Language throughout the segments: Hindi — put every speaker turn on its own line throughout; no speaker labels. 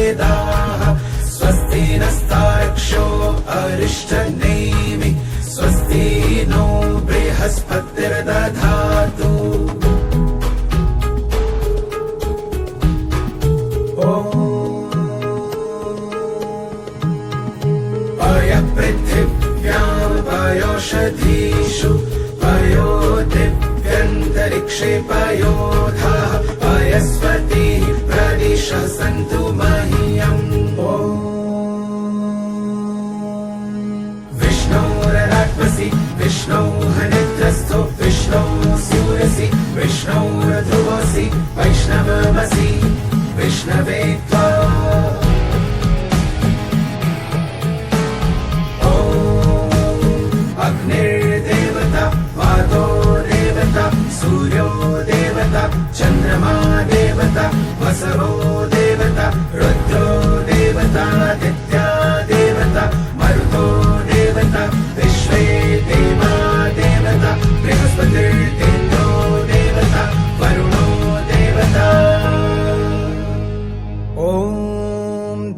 वेदाः स्वस्ति नस्तार्क्ष्यो अरिष्टनेमिः स्वस्ति नो बृहस्पतिर्दधातु। पृथिव्यां पयोषधीषु पयो दिव्यन्तरिक्षे पयोधाः पयस्पतिः प्रदिशः सन्तु मह्यम्। विष्णोररात्मसि विष्णोः निद्रस्थो विष्णोः सूरसि विष्णोः ध्रुवसि वैष्णवमसि विष्णवे त्वा। अग्निर्देवता वातो देवता सूर्यो देवता चन्द्रमा देवता वसवो देवता रुद्रो देवता आदित्या देवता मरुतो देवता विश्वे देवा देवता बृहस्पतिर्देवो देवता वरुणो देवता।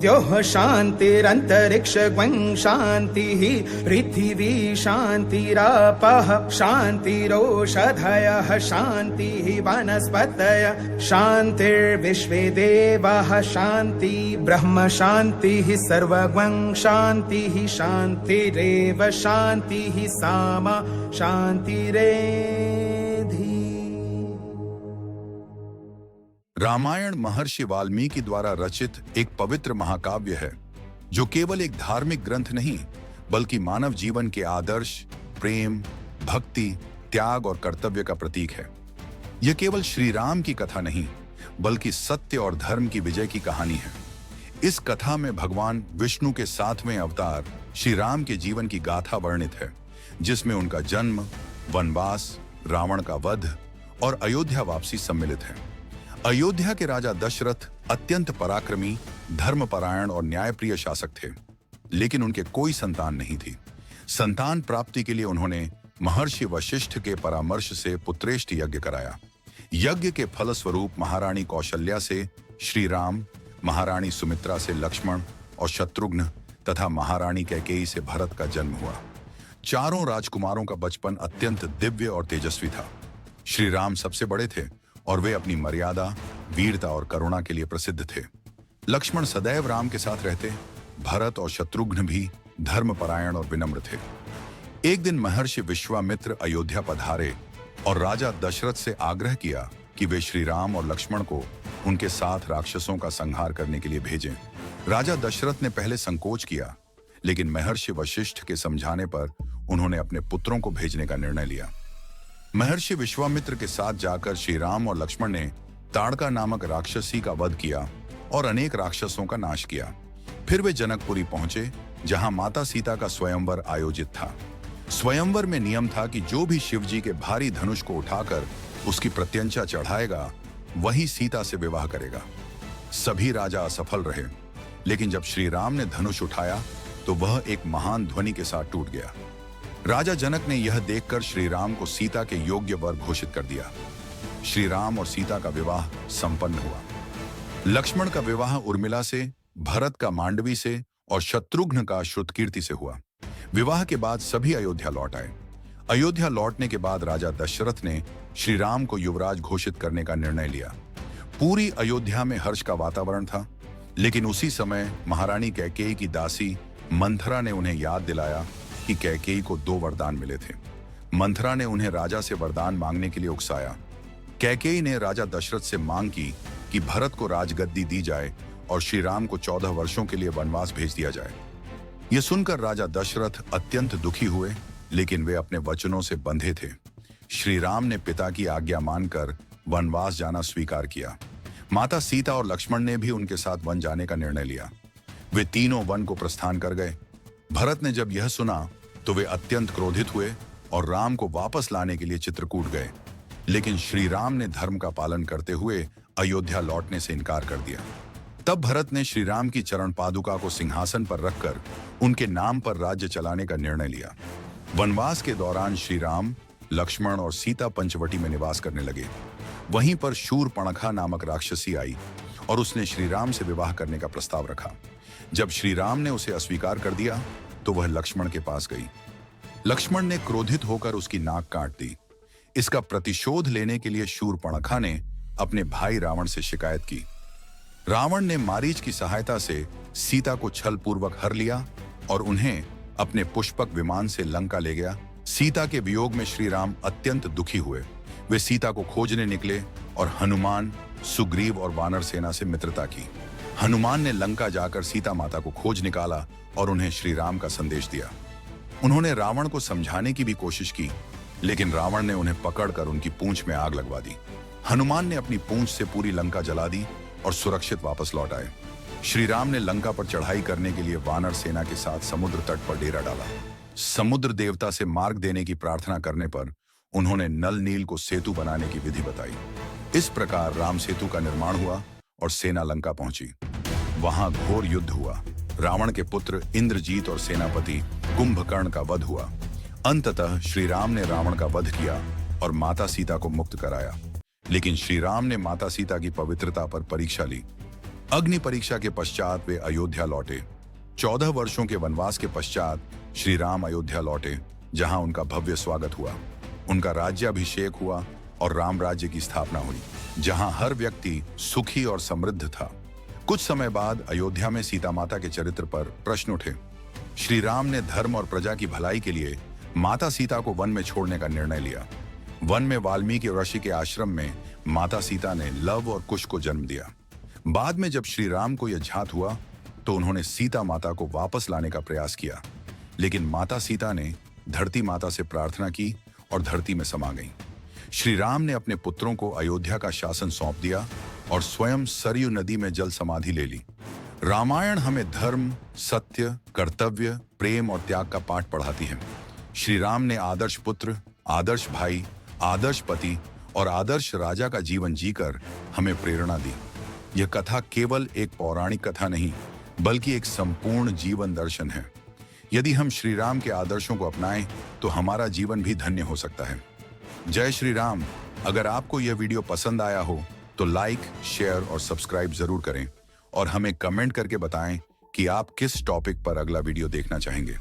द्योः शान्तिरन्तरिक्षं शान्तिः पृथिवी शान्तिरापः शान्तिरोषधयः शान्तिः वनस्पतयः शान्तिर्विश्वे देवाः शान्ति ब्रह्म शान्तिः सर्वगं शान्तिः शान्तिरेव शान्तिः सामा शान्तिरेधि।
रामायण महर्षि वाल्मीकि द्वारा रचित एक पवित्र महाकाव्य है जो केवल एक धार्मिक ग्रंथ नहीं बल्कि मानव जीवन के आदर्श, प्रेम, भक्ति, त्याग और कर्तव्य का प्रतीक है। यह केवल श्री राम की कथा नहीं बल्कि सत्य और धर्म की विजय की कहानी है। इस कथा में भगवान विष्णु के 7वें अवतार श्री राम के जीवन की गाथा वर्णित है, जिसमें उनका जन्म, वनवास, रावण का वध और अयोध्या वापसी सम्मिलित है। अयोध्या के राजा दशरथ अत्यंत पराक्रमी, धर्मपरायण और न्यायप्रिय शासक थे, लेकिन उनके कोई संतान नहीं थी। संतान प्राप्ति के लिए उन्होंने महर्षि वशिष्ठ के परामर्श से पुत्रेष्ठ यज्ञ कराया। यज्ञ के फलस्वरूप महारानी कौशल्या से श्री राम, महारानी सुमित्रा से लक्ष्मण और शत्रुघ्न तथा महारानी कैकेयी से भरत का जन्म हुआ। चारों राजकुमारों का बचपन अत्यंत दिव्य और तेजस्वी था। श्री राम सबसे बड़े थे और वे अपनी मर्यादा, वीरता और करुणा के लिए प्रसिद्ध थे। लक्ष्मण सदैव राम के साथ रहते। भरत और शत्रुघ्न भी धर्मपरायण और विनम्र थे। एक दिन महर्षि विश्वामित्र अयोध्या पधारे और राजा दशरथ से आग्रह किया कि वे श्री राम और लक्ष्मण को उनके साथ राक्षसों का संहार करने के लिए भेजें। राजा दशरथ ने पहले संकोच किया, लेकिन महर्षि वशिष्ठ के समझाने पर उन्होंने अपने पुत्रों को भेजने का निर्णय लिया। महर्षि विश्वामित्र के साथ जाकर श्री राम और लक्ष्मण ने ताड़का नामक राक्षसी का वध किया और अनेक राक्षसों का नाश किया। फिर वे जनकपुरी पहुंचे, जहां माता सीता का स्वयंवर आयोजित था। स्वयंवर में नियम था कि जो भी शिवजी के भारी धनुष को उठाकर उसकी प्रत्यंचा चढ़ाएगा, वही सीता से विवाह करेगा। सभी राजा असफल रहे, लेकिन जब श्री राम ने धनुष उठाया तो वह एक महान ध्वनि के साथ टूट गया। राजा जनक ने यह देखकर श्री राम को सीता के योग्य वर घोषित कर दिया। श्री राम और सीता का विवाह संपन्न हुआ। लक्ष्मण का विवाह उर्मिला से, भरत का मांडवी से और शत्रुघ्न का श्रुतकीर्ति से हुआ। विवाह के बाद सभी अयोध्या लौट आए। अयोध्या लौटने के बाद राजा दशरथ ने श्री राम को युवराज घोषित करने का निर्णय लिया। पूरी अयोध्या में हर्ष का वातावरण था, लेकिन उसी समय महारानी कैकेयी की दासी मंथरा ने उन्हें याद दिलाया कि कैकेयी को 2 वरदान मिले थे। मंथरा ने उन्हें राजा से वरदान मांगने के लिए उकसाया। कैकेयी ने राजा दशरथ से मांग की कि भरत को राजगद्दी दी जाए और श्री राम को 14 वर्षों के लिए वनवास भेज दिया जाए। यह सुनकर राजा दशरथ अत्यंत दुखी हुए, लेकिन वे अपने वचनों से बंधे थे। श्री राम ने पिता की आज्ञा मानकर वनवास जाना स्वीकार किया। माता सीता और लक्ष्मण ने भी उनके साथ वन जाने का निर्णय लिया। वे तीनों वन को प्रस्थान कर गए। भरत ने जब यह सुना तो वे अत्यंत क्रोधित हुए और राम को वापस लाने के लिए चित्रकूट गए, लेकिन श्री राम ने धर्म का पालन करते हुए अयोध्या लौटने से इनकार कर दिया। तब भरत ने श्री राम की चरण पादुका को सिंहासन पर रखकर उनके नाम पर राज्य चलाने का निर्णय लिया। वनवास के दौरान श्री राम, लक्ष्मण और सीता पंचवटी में निवास करने लगे। वहीं पर शूरपणखा नामक राक्षसी आई और उसने श्री राम से विवाह करने का प्रस्ताव रखा। जब श्री राम ने उसे अस्वीकार कर दिया तो वह लक्ष्मण के पास गई। लक्ष्मण ने क्रोधित होकर उसकी नाक काट दी। इसका प्रतिशोध लेने के लिए शूर्पणखा ने अपने भाई रावण से शिकायत की। रावण ने मारीच की सहायता से सीता को छलपूर्वक हर लिया और उन्हें अपने पुष्पक विमान से लंका ले गया। सीता के वियोग में श्री राम अत्यंत दुखी हुए। वे सीता को खोजने निकले और हनुमान, सुग्रीव और वानर सेना से मित्रता की। हनुमान ने लंका जाकर सीता माता को खोज निकाला और उन्हें श्री राम का संदेश दिया। उन्होंने रावण को समझाने की भी कोशिश की, लेकिन रावण ने उन्हें पकड़कर उनकी पूंछ में आग लगवा दी। हनुमान ने अपनी पूंछ से पूरी लंका जला दी और सुरक्षित वापस लौट आए। श्री राम ने लंका पर चढ़ाई करने के लिए वानर सेना के साथ समुद्र तट पर डेरा डाला। समुद्र देवता से मार्ग देने की प्रार्थना करने पर उन्होंने नल नील को सेतु बनाने की विधि बताई। इस प्रकार राम सेतु का निर्माण हुआ और सेना लंका पहुंची। वहां घोर युद्ध हुआ। रावण के पुत्र इंद्रजीत और सेनापति कुंभकर्ण का वध हुआ। अंततः श्री राम ने रावण का वध किया और माता सीता को मुक्त कराया। लेकिन श्री राम ने माता सीता की पवित्रता पर परीक्षा ली। अग्नि परीक्षा के पश्चात वे अयोध्या लौटे। 14 वर्षों के वनवास के पश्चात श्री राम अयोध्या लौटे, जहां उनका भव्य स्वागत हुआ। उनका राज्याभिषेक हुआ और राम राज्य की स्थापना हुई, जहां हर व्यक्ति सुखी और समृद्ध था। कुछ समय बाद अयोध्या में सीता माता के चरित्र पर प्रश्न उठे। श्री राम ने धर्म और प्रजा की भलाई के लिए माता सीता को वन में छोड़ने का निर्णय लिया। वन में वाल्मीकि ऋषि के आश्रम में माता सीता ने लव और कुश को जन्म दिया। बाद में जब श्री राम को यह ज्ञात हुआ तो उन्होंने सीता माता को वापस लाने का प्रयास किया, लेकिन माता सीता ने धरती माता से प्रार्थना की और धरती में समा गईं। श्री राम ने अपने पुत्रों को अयोध्या का शासन सौंप दिया और स्वयं सरयू नदी में जल समाधि ले ली। रामायण हमें धर्म, सत्य, कर्तव्य, प्रेम और त्याग का पाठ पढ़ाती है। श्री राम ने आदर्श पुत्र, आदर्श भाई, आदर्श पति और आदर्श राजा का जीवन जीकर हमें प्रेरणा दी। यह कथा केवल एक पौराणिक कथा नहीं, बल्कि एक संपूर्ण जीवन दर्शन है। यदि हम श्री राम के आदर्शों को अपनाएं तो हमारा जीवन भी धन्य हो सकता है। जय श्री राम। अगर आपको यह वीडियो पसंद आया हो तो लाइक, शेयर और सब्सक्राइब जरूर करें और हमें कमेंट करके बताएं कि आप किस टॉपिक पर अगला वीडियो देखना चाहेंगे।